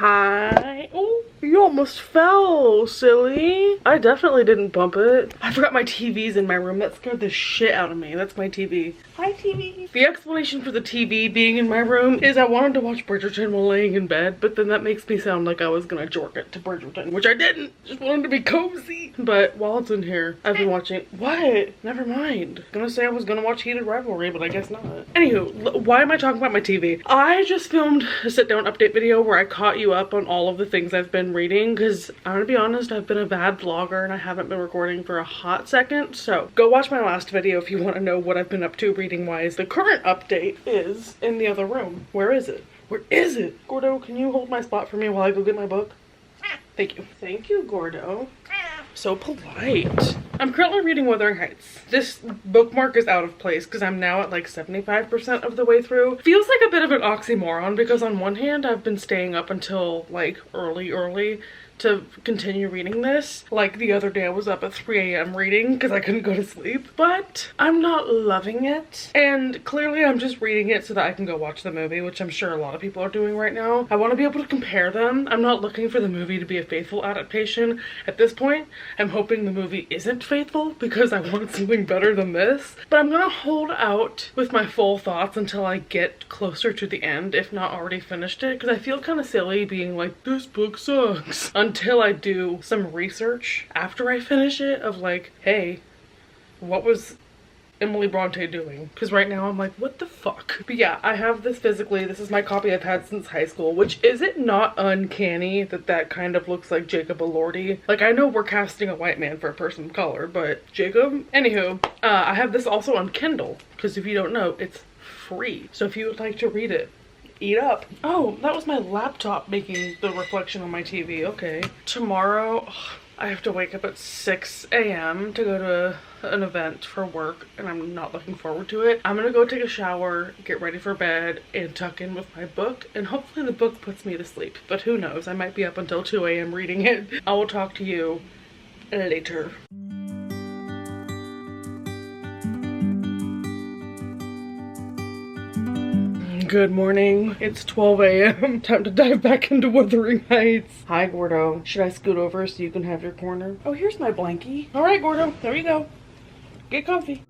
Hi. Oh, you almost fell, silly. I definitely didn't bump it. I forgot my TV's in my room. That scared the shit out of me. That's my TV. Hi, TV. The explanation for the TV being in my room is I wanted to watch Bridgerton while laying in bed, but then that makes me sound like I was gonna jork it to Bridgerton, which I didn't. Just wanted to be cozy. But while it's in here, I've been watching. What? Never mind. Gonna say I was gonna watch Heated Rivalry, but I guess not. Anywho, why am I talking about my TV? I just filmed a sit-down update video where I caught you up on all of the things I've been reading, because I'm gonna be honest, I've been a bad vlogger and I haven't been recording for a hot second. So go watch my last video if you want to know what I've been up to reading wise. The current update is in the other room. Where is it? Where is it? Gordo, can you hold my spot for me while I go get my book? Thank you. Thank you, Gordo. So polite. I'm currently reading Wuthering Heights. This bookmark is out of place because I'm now at like 75% of the way through. Feels like a bit of an oxymoron because on one hand I've been staying up until like early to continue reading this. Like the other day I was up at 3 a.m. reading because I couldn't go to sleep, but I'm not loving it. And clearly I'm just reading it so that I can go watch the movie, which I'm sure a lot of people are doing right now. I want to be able to compare them. I'm not looking for the movie to be a faithful adaptation at this point. I'm hoping the movie isn't faithful because I want something better than this. But I'm gonna hold out with my full thoughts until I get closer to the end, if not already finished it, because I feel kind of silly being like, this book sucks, until I do some research after I finish it of like, hey, what was Emily Bronte doing? Because right now I'm like, what the fuck? But yeah, I have this physically. This is my copy I've had since high school, which is it not uncanny that that kind of looks like Jacob Elordi? Like, I know we're casting a white man for a person of color, but Jacob? Anywho, I have this also on Kindle, because if you don't know, it's free. So if you would like to read it, eat up. Oh, that was my laptop making the reflection on my TV. Okay. Tomorrow, I have to wake up at 6 a.m. to go to an event for work, and I'm not looking forward to it. I'm gonna go take a shower, get ready for bed, and tuck in with my book, and hopefully the book puts me to sleep. But who knows? I might be up until 2 a.m. reading it. I will talk to you later. Good morning. It's 12 a.m. Time to dive back into Wuthering Heights. Hi, Gordo. Should I scoot over so you can have your corner? Oh, here's my blankie. All right, Gordo. There you go. Get comfy.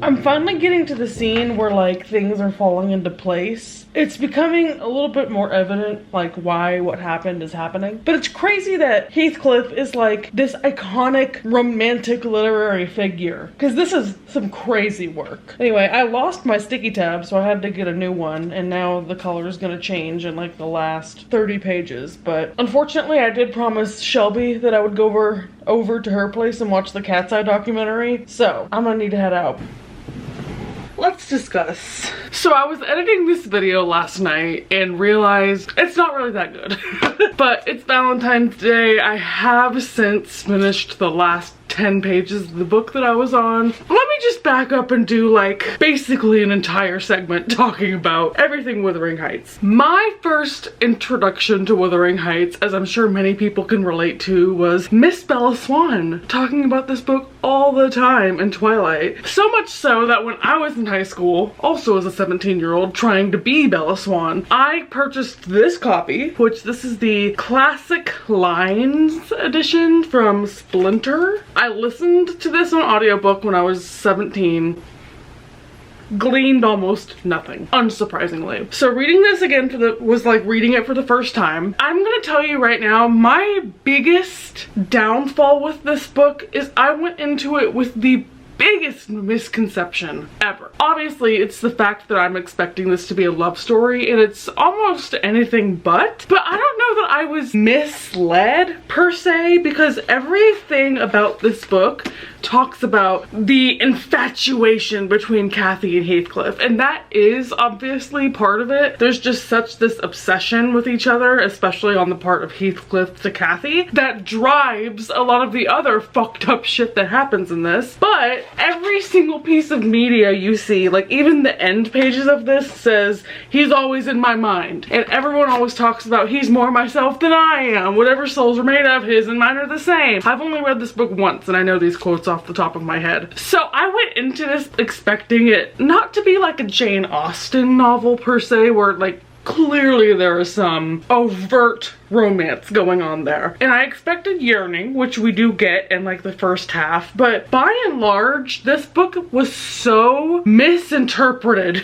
I'm finally getting to the scene where like things are falling into place. It's becoming a little bit more evident like why what happened is happening. But it's crazy that Heathcliff is like this iconic romantic literary figure, because this is some crazy work. Anyway, I lost my sticky tab, so I had to get a new one, and now the color is gonna change in like the last 30 pages. But unfortunately I did promise Shelby that I would go over to her place and watch the Cat's Eye documentary, so I'm gonna need to head out. Let's discuss. So I was editing this video last night and realized it's not really that good. But it's Valentine's Day. I have since finished the last 10 pages of the book that I was on. Let me just back up and do like basically an entire segment talking about everything Wuthering Heights. My first introduction to Wuthering Heights, as I'm sure many people can relate to, was Miss Bella Swan talking about this book all the time in Twilight. So much so that when I was in high school, also as a 17-year-old trying to be Bella Swan, I purchased this copy, which this is the Classic Lines edition from Splinter. I listened to this on audiobook when I was 17. Gleaned almost nothing, unsurprisingly. So reading this again was like reading it for the first time. I'm gonna tell you right now, my biggest downfall with this book is I went into it with the biggest misconception ever. Obviously, it's the fact that I'm expecting this to be a love story, and it's almost anything but I don't know that I was misled per se, because everything about this book talks about the infatuation between Kathy and Heathcliff, and that is obviously part of it. There's just such this obsession with each other, especially on the part of Heathcliff to Kathy, that drives a lot of the other fucked up shit that happens in this. But every single piece of media you see, like even the end pages of this, says he's always in my mind, and everyone always talks about he's more myself than I am. Whatever souls are made of, his and mine are the same. I've only read this book once and I know these quotes off the top of my head. So I went into this expecting it not to be like a Jane Austen novel per se, where like clearly there is some overt romance going on there. And I expected yearning, which we do get in like the first half, but by and large, this book was so misinterpreted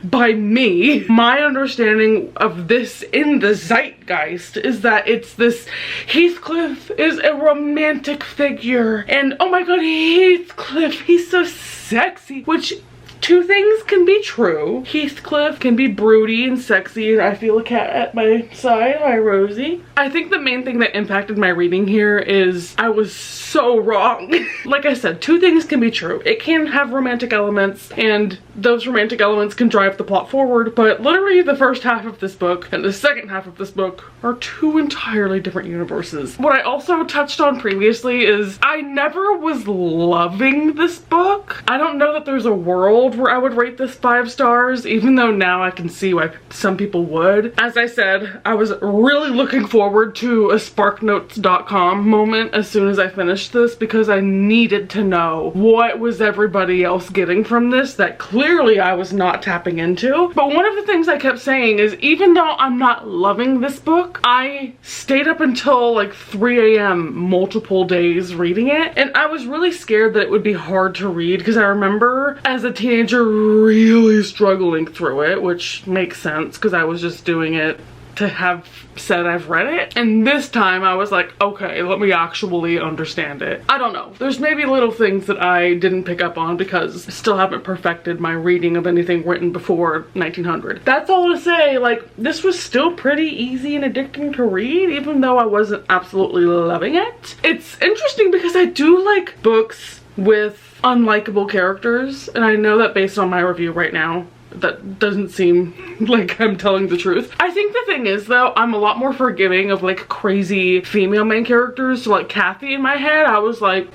by me. My understanding of this in the zeitgeist is that it's this Heathcliff is a romantic figure, and oh my god, Heathcliff, he's so sexy, which two things can be true. Heathcliff can be broody and sexy, and I feel a cat at my side. Hi, Rosie. I think the main thing that impacted my reading here is I was so wrong. Like I said, two things can be true. It can have romantic elements, and those romantic elements can drive the plot forward, but literally the first half of this book and the second half of this book are two entirely different universes. What I also touched on previously is I never was loving this book. I don't know that there's a world where I would rate this 5 stars, even though now I can see why some people would. As I said, I was really looking forward to a sparknotes.com moment as soon as I finished this, because I needed to know what was everybody else getting from this that clearly I was not tapping into. But one of the things I kept saying is, even though I'm not loving this book, I stayed up until like 3 a.m. multiple days reading it, and I was really scared that it would be hard to read, because I remember as a teenager really struggling through it, which makes sense because I was just doing it to have said I've read it. And this time I was like, okay, let me actually understand it. I don't know. There's maybe little things that I didn't pick up on because I still haven't perfected my reading of anything written before 1900. That's all to say, like, this was still pretty easy and addicting to read, even though I wasn't absolutely loving it. It's interesting because I do like books with unlikable characters, and I know that based on my review right now, that doesn't seem like I'm telling the truth. I think the thing is though, I'm a lot more forgiving of like crazy female main characters. So like Kathy, in my head, I was like,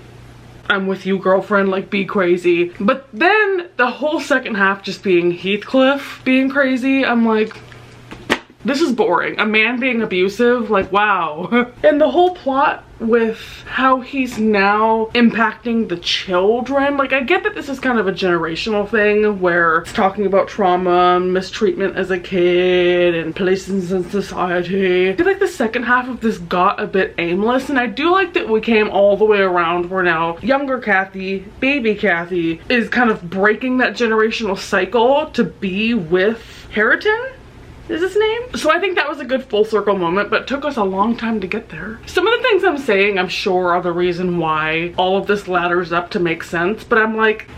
I'm with you, girlfriend, like be crazy. But then the whole second half just being Heathcliff being crazy, I'm like, this is boring. A man being abusive, like wow. And the whole plot with how he's now impacting the children, like I get that this is kind of a generational thing where it's talking about trauma and mistreatment as a kid and places in society. I feel like the second half of this got a bit aimless, and I do like that we came all the way around where now younger Kathy, baby Kathy, is kind of breaking that generational cycle to be with Harriton. Is his name? So I think that was a good full circle moment, but it took us a long time to get there. Some of the things I'm saying, I'm sure, are the reason why all of this ladders up to make sense, but I'm like,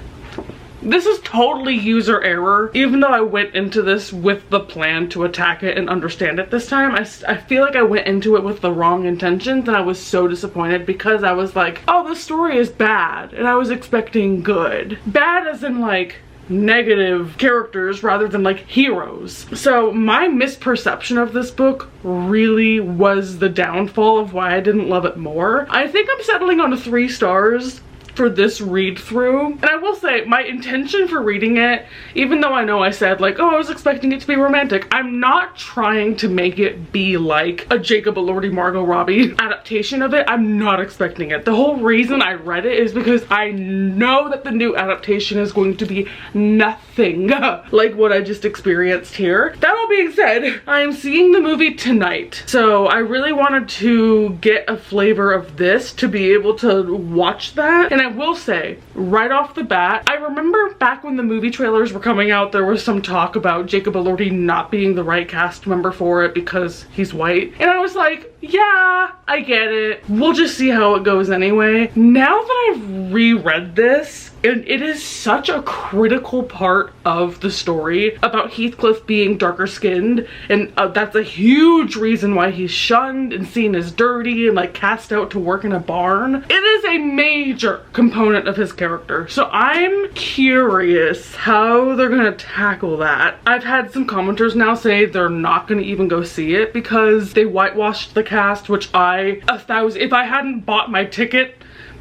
this is totally user error. Even though I went into this with the plan to attack it and understand it this time, I feel like I went into it with the wrong intentions, and I was so disappointed because I was like, oh, this story is bad, and I was expecting good. Bad as in like negative characters rather than like heroes. So my misperception of this book really was the downfall of why I didn't love it more. I think I'm settling on 3 stars for this read through. And I will say my intention for reading it, even though I know I said like, oh, I was expecting it to be romantic, I'm not trying to make it be like a Jacob Elordi Margot Robbie adaptation of it. I'm not expecting it. The whole reason I read it is because I know that the new adaptation is going to be nothing like what I just experienced here. That all being said, I am seeing the movie tonight, so I really wanted to get a flavor of this to be able to watch that. And I will say, right off the bat, I remember back when the movie trailers were coming out, there was some talk about Jacob Elordi not being the right cast member for it because he's white. And I was like, yeah, I get it. We'll just see how it goes anyway. Now that I've reread this, And it is such a critical part of the story about Heathcliff being darker skinned, and that's a huge reason why he's shunned and seen as dirty and like cast out to work in a barn. It is a major component of his character. So I'm curious how they're gonna tackle that. I've had some commenters now say they're not gonna even go see it because they whitewashed the cast, which if I hadn't bought my ticket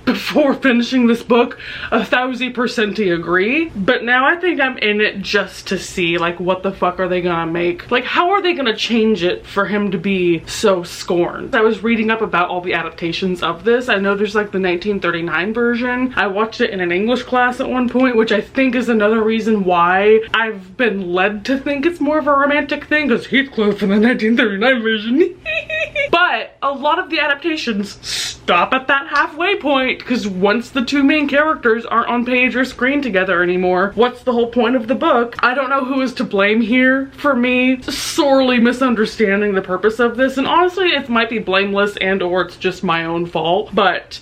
before finishing this book, 1000% agree. But now I think I'm in it just to see like what the fuck are they gonna make? Like how are they gonna change it for him to be so scorned? I was reading up about all the adaptations of this. I know there's like the 1939 version. I watched it in an English class at one point, which I think is another reason why I've been led to think it's more of a romantic thing, because Heathcliff in the 1939 version. But a lot of the adaptations stop at that halfway point, because once the two main characters aren't on page or screen together anymore, what's the whole point of the book? I don't know who is to blame here for me sorely misunderstanding the purpose of this, and honestly it might be blameless and or it's just my own fault, but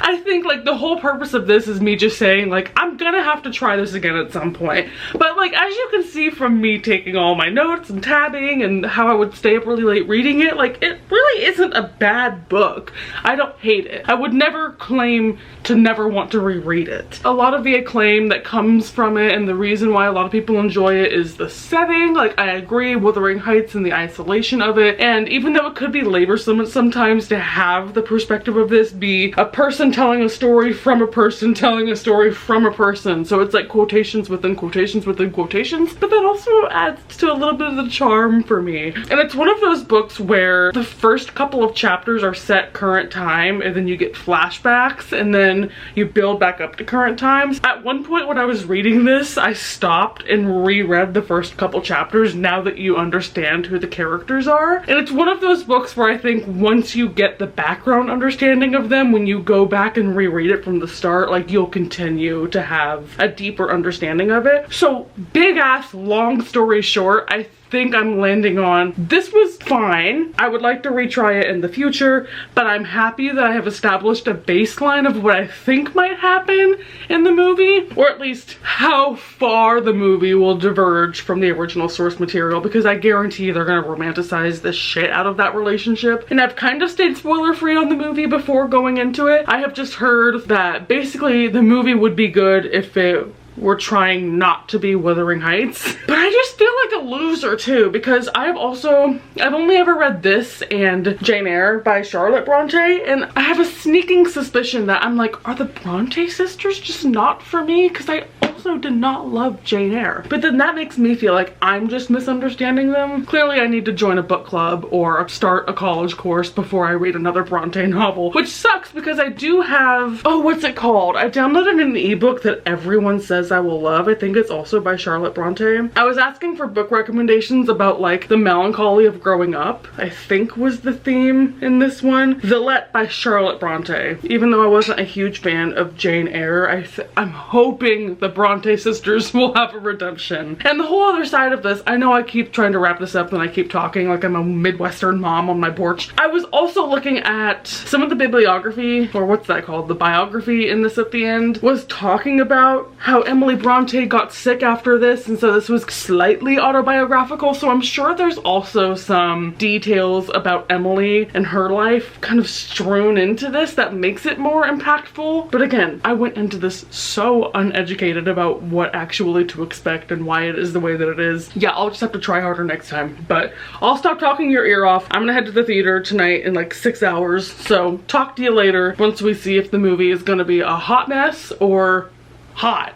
I think like the whole purpose of this is me just saying like I'm gonna have to try this again at some point. But like as you can see from me taking all my notes and tabbing and how I would stay up really late reading it, like it really isn't a bad book. I don't hate it. I would never claim to never want to reread it. A lot of the acclaim that comes from it and the reason why a lot of people enjoy it is the setting. Like I agree, Wuthering Heights and the isolation of it, and even though it could be laborsome sometimes to have the perspective of this be a person telling a story from a person telling a story from a person, so it's like quotations within quotations within quotations, but that also adds to a little bit of the charm for me. And it's one of those books where the first couple of chapters are set current time and then you get flashbacks and then you build back up to current times. At one point when I was reading this, I stopped and reread the first couple chapters now that you understand who the characters are. And it's one of those books where I think once you get the background understanding of them, when you go back and reread it from the start, like you'll continue to have a deeper understanding of it. So big ass long story short, I think I'm landing on this was fine. I would like to retry it in the future, but I'm happy that I have established a baseline of what I think might happen in the movie, or at least how far the movie will diverge from the original source material, because I guarantee they're gonna romanticize the shit out of that relationship. And I've kind of stayed spoiler free on the movie before going into it. I have just heard that basically the movie would be good if it were trying not to be Wuthering Heights. But I just feel like a loser too, because I've only ever read this and Jane Eyre by Charlotte Bronte, and I have a sneaking suspicion that I'm like, are the Bronte sisters just not for me? Because I also did not love Jane Eyre. But then that makes me feel like I'm just misunderstanding them. Clearly I need to join a book club or start a college course before I read another Bronte novel, which sucks because I do have, oh, what's it called? I downloaded an ebook that everyone says I will love. I think it's also by Charlotte Bronte. I was asking for book recommendations about like the melancholy of growing up, I think was the theme in this one. Villette by Charlotte Bronte. Even though I wasn't a huge fan of Jane Eyre, I'm hoping the Bronte sisters will have a redemption. And the whole other side of this, I know I keep trying to wrap this up and I keep talking like I'm a Midwestern mom on my porch. I was also looking at some of the bibliography, or what's that called? The biography in this at the end was talking about how Emily Bronte got sick after this, and so this was slightly autobiographical, so I'm sure there's also some details about Emily and her life kind of strewn into this that makes it more impactful. But again, I went into this so uneducated about what actually to expect and why it is the way that it is. Yeah, I'll just have to try harder next time, but I'll stop talking your ear off. I'm gonna head to the theater tonight in like 6 hours, so talk to you later once we see if the movie is gonna be a hot mess or hot.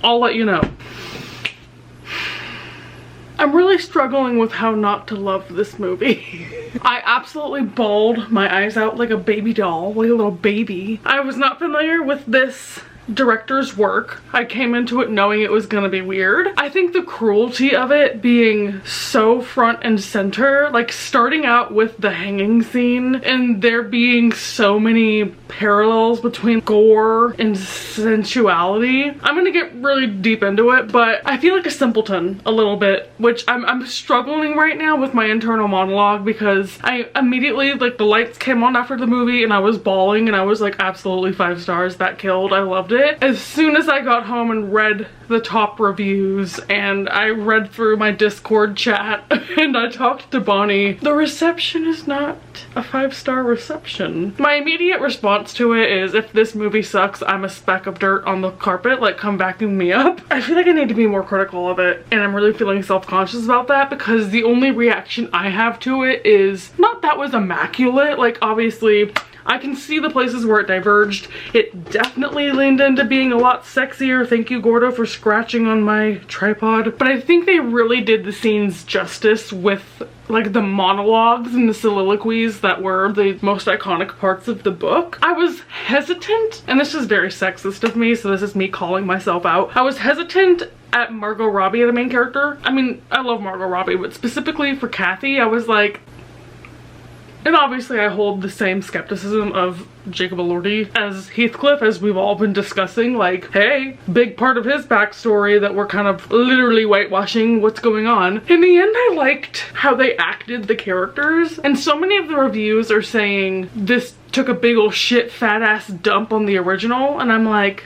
I'll let you know. I'm really struggling with how not to love this movie. I absolutely bawled my eyes out like a baby doll, like a little baby. I was not familiar with this director's work. I came into it knowing it was gonna be weird. I think the cruelty of it being so front and center, like starting out with the hanging scene and there being so many parallels between gore and sensuality. I'm gonna get really deep into it, but I feel like a simpleton a little bit, which I'm struggling right now with my internal monologue because I immediately, like, the lights came on after the movie and I was bawling and I was like, absolutely 5 stars, that killed, I loved it. As soon as I got home and read the top reviews and I read through my Discord chat and I talked to Bonnie, the reception is not a 5-star reception. My immediate response to it is, if this movie sucks, I'm a speck of dirt on the carpet, like, come vacuum me up. I feel like I need to be more critical of it, and I'm really feeling self-conscious about that because the only reaction I have to it is not that was immaculate. Like, obviously I can see the places where it diverged. It definitely leaned into being a lot sexier. Thank you, Gordo, for scratching on my tripod. But I think they really did the scenes justice with, like, the monologues and the soliloquies that were the most iconic parts of the book. I was hesitant, and this is very sexist of me, so this is me calling myself out. I was hesitant at Margot Robbie, the main character. I mean, I love Margot Robbie, but specifically for Kathy, I was like, and obviously I hold the same skepticism of Jacob Elordi as Heathcliff, as we've all been discussing. Like, hey, big part of his backstory that we're kind of literally whitewashing what's going on. In the end, I liked how they acted the characters, and so many of the reviews are saying this took a big ol' shit fat ass dump on the original, and I'm like,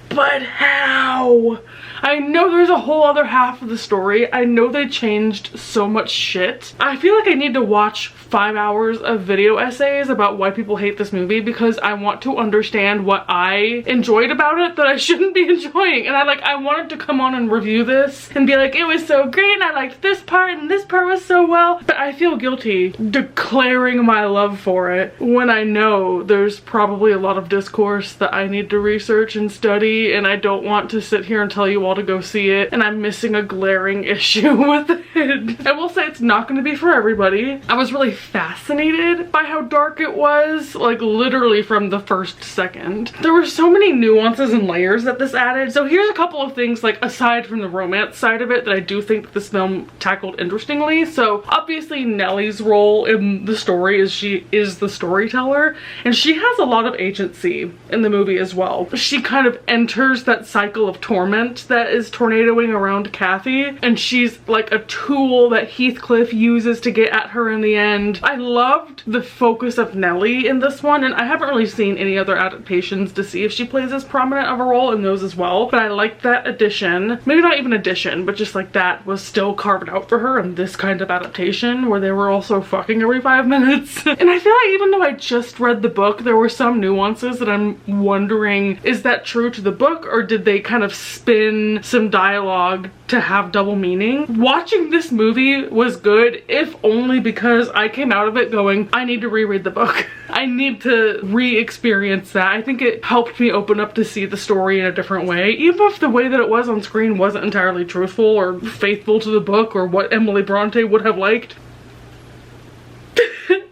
but how? I know there's a whole other half of the story. I know they changed so much shit. I feel like I need to watch 5 hours of video essays about why people hate this movie because I want to understand what I enjoyed about it that I shouldn't be enjoying. And I wanted to come on and review this and be like, it was so great and I liked this part and this part was so well. But I feel guilty declaring my love for it when I know there's probably a lot of discourse that I need to research and study, and I don't want to sit here and tell you all to go see it, and I'm missing a glaring issue with it. I will say it's not going to be for everybody. I was really fascinated by how dark it was, like literally from the first second. There were so many nuances and layers that this added. So here's a couple of things, like, aside from the romance side of it, that I do think that this film tackled interestingly. So obviously Nellie's role in the story is she is the storyteller, and she has a lot of agency in the movie as well. She kind of enters that cycle of torment that is tornadoing around Kathy, and she's like a tool that Heathcliff uses to get at her in the end. I loved the focus of Nellie in this one, and I haven't really seen any other adaptations to see if she plays as prominent of a role in those as well, but I liked that addition. Maybe not even addition, but just like that was still carved out for her in this kind of adaptation where they were also fucking every 5 minutes. And I feel like even though I just read the book, there were some nuances that I'm wondering, is that true to the book, or did they kind of spin some dialogue to have double meaning? Watching this movie was good, if only because I came out of it going, I need to reread the book. I need to re-experience that. I think it helped me open up to see the story in a different way, even if the way that it was on screen wasn't entirely truthful or faithful to the book or what Emily Bronte would have liked.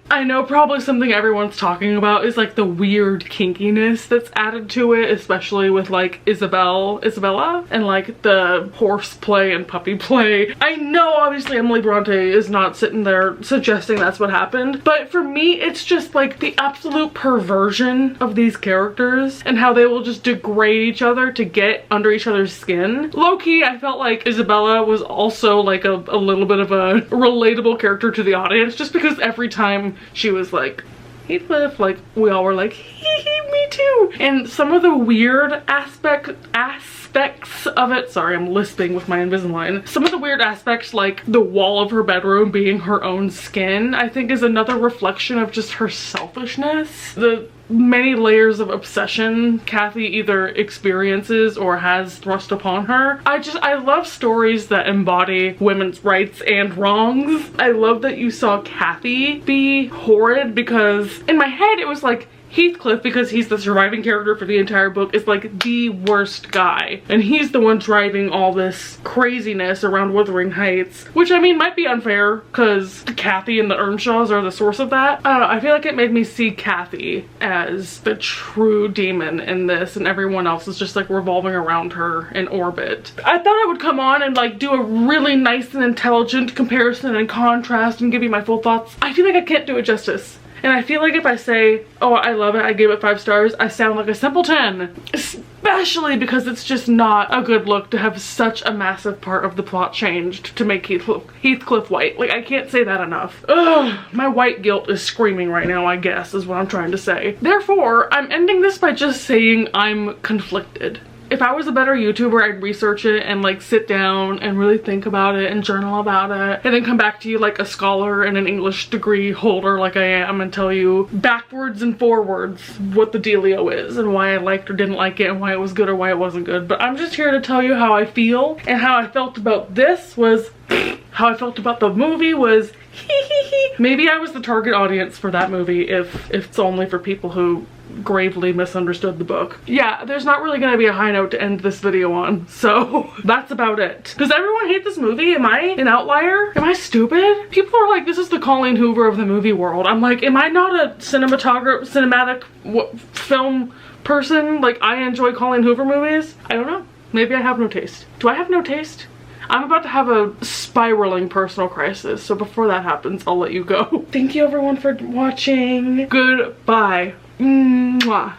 I know probably something everyone's talking about is like the weird kinkiness that's added to it, especially with like Isabella, and like the horse play and puppy play. I know obviously Emily Bronte is not sitting there suggesting that's what happened, but for me it's just like the absolute perversion of these characters and how they will just degrade each other to get under each other's skin. Low-key, I felt like Isabella was also like a little bit of a relatable character to the audience, just because every time she was like, Heathcliff, like, we all were like, hee, me too. And some of the weird aspects of it, sorry, I'm lisping with my Invisalign. Some of the weird aspects, like the wall of her bedroom being her own skin, I think is another reflection of just her selfishness. The many layers of obsession Kathy either experiences or has thrust upon her. I love stories that embody women's rights and wrongs. I love that you saw Kathy be horrid, because in my head it was like, Heathcliff, because he's the surviving character for the entire book, is like the worst guy. And he's the one driving all this craziness around Wuthering Heights. Which, I mean, might be unfair, because Kathy and the Earnshaws are the source of that. I don't know, I feel like it made me see Kathy as the true demon in this, and everyone else is just like revolving around her in orbit. I thought I would come on and like do a really nice and intelligent comparison and contrast and give you my full thoughts. I feel like I can't do it justice. And I feel like if I say, oh, I love it, I gave it 5 stars, I sound like a simpleton. Especially because it's just not a good look to have such a massive part of the plot changed to make Heathcliff white. Like, I can't say that enough. Ugh, my white guilt is screaming right now, I guess, is what I'm trying to say. Therefore, I'm ending this by just saying I'm conflicted. If I was a better YouTuber, I'd research it and like sit down and really think about it and journal about it and then come back to you like a scholar and an English degree holder like I am and tell you backwards and forwards what the dealio is and why I liked or didn't like it and why it was good or why it wasn't good. But I'm just here to tell you how I feel, and how I felt about this was how I felt about the movie was maybe I was the target audience for that movie if it's only for people who gravely misunderstood the book. Yeah, there's not really gonna be a high note to end this video on, so that's about it. Does everyone hate this movie? Am I an outlier? Am I stupid? People are like, this is the Colleen Hoover of the movie world. I'm like, am I not a cinematic film person? Like, I enjoy Colleen Hoover movies? I don't know. Maybe I have no taste. Do I have no taste? I'm about to have a spiraling personal crisis, so before that happens, I'll let you go. Thank you everyone for watching. Goodbye. Mwah.